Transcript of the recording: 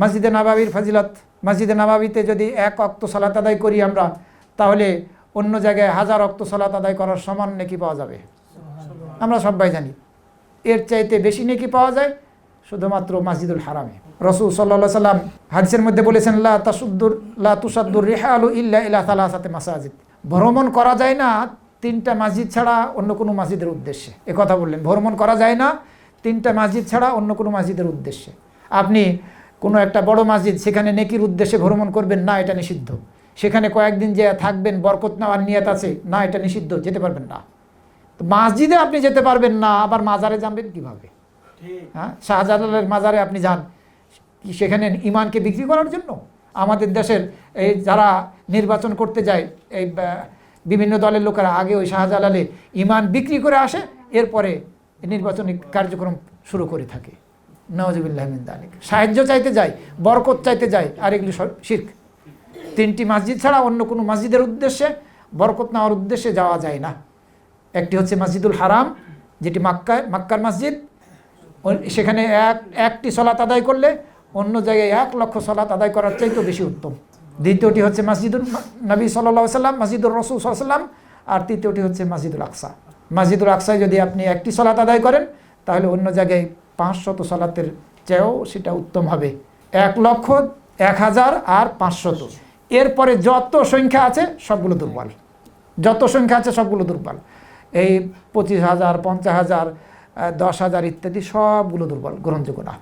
মসজিদে নববীর ফজিলত, মসজিদে নববীতে যদি 1 ওয়াক্ত সালাত আদায় করি আমরা, তাহলে অন্য জায়গায় 1000 ওয়াক্ত সালাত আদায় করার সমান নেকি পাওয়া যাবে। আমরা সবাই জানি এর চাইতে বেশি নেকি পাওয়া যায় শুধুমাত্র মসজিদুল হারামে। রাসূল সাল্লাল্লাহু আলাইহি ওয়াসাল্লাম হাদিসের মধ্যে বলেছেন, লা তুসাদ্দুর রিহালু ইল্লা ইলা সালাসাতি মাসাজিদ, ভ্রমণ করা যায় না 3টা মসজিদ ছাড়া অন্য কোনো মসজিদের উদ্দেশ্যে। কথা বললেন, ভ্রমণ করা যায় না 3টা মসজিদ ছাড়া অন্য কোনো মসজিদের উদ্দেশ্যে। আপনি কোনো একটা বড় মসজিদ, সেখানে নেকির উদ্দেশ্যে ভ্রমণ করবেন না, এটা নিষিদ্ধ। সেখানে কয়েকদিন যে থাকবেন, বরকত নেওয়ার নিয়ত আছে, না, এটা নিষিদ্ধ, যেতে পারবেন না। তো মসজিদে আপনি যেতে পারবেন না, আবার মাজারে যাবেন কিভাবে? হ্যাঁ, শাহজালালের মাজারে আপনি যান কি সেখানে ইমানকে বিক্রি করার জন্য? আমাদের দেশের এই যারা নির্বাচন করতে যায়, এই বিভিন্ন দলের লোকেরা আগে ওই শাহজালালে ইমান বিক্রি করে আসে, এরপরে নির্বাচনী কার্যক্রম শুরু করে থাকে। নাউজুবিল্লাহ মিন যালিক। সাহায্য চাইতে যায়, বরকত চাইতে যায়, আর এগুলি শিরক। 3টি মসজিদ ছাড়া অন্য কোনো মসজিদের উদ্দেশ্যে বরকত নেওয়ার উদ্দেশ্যে যাওয়া যায় না। একটি হচ্ছে মসজিদুল হারাম, যেটি মক্কার মসজিদ, সেখানে একটি সালাত আদায় করলে অন্য জায়গায় 1 লক্ষ সালাত আদায় করার চাইতেও বেশি উত্তম। দ্বিতীয়টি হচ্ছে মসজিদুল নবী সাল্লাল্লাহু আলাইহি ওয়াসাল্লাম, মসজিদুর রাসূল সাল্লাল্লাহু আলাইহি ওয়াসাল্লাম, আর তৃতীয়টি হচ্ছে মসজিদুল আকসা। মসজিদুল আকসায় যদি আপনি একটি সালাত আদায় করেন, তাহলে অন্য জায়গায় 500 সালাতের চেয়েও সেটা উত্তম হবে। 1 লক্ষ, 1000 আর 500, এরপরে যত সংখ্যা আছে সবগুলো দুর্বল। যত সংখ্যা আছে সবগুলো দুর্বল। এই 25,000, 50,000, 10,000 ইত্যাদি সবগুলো দুর্বল, গ্রহণযোগ্য না।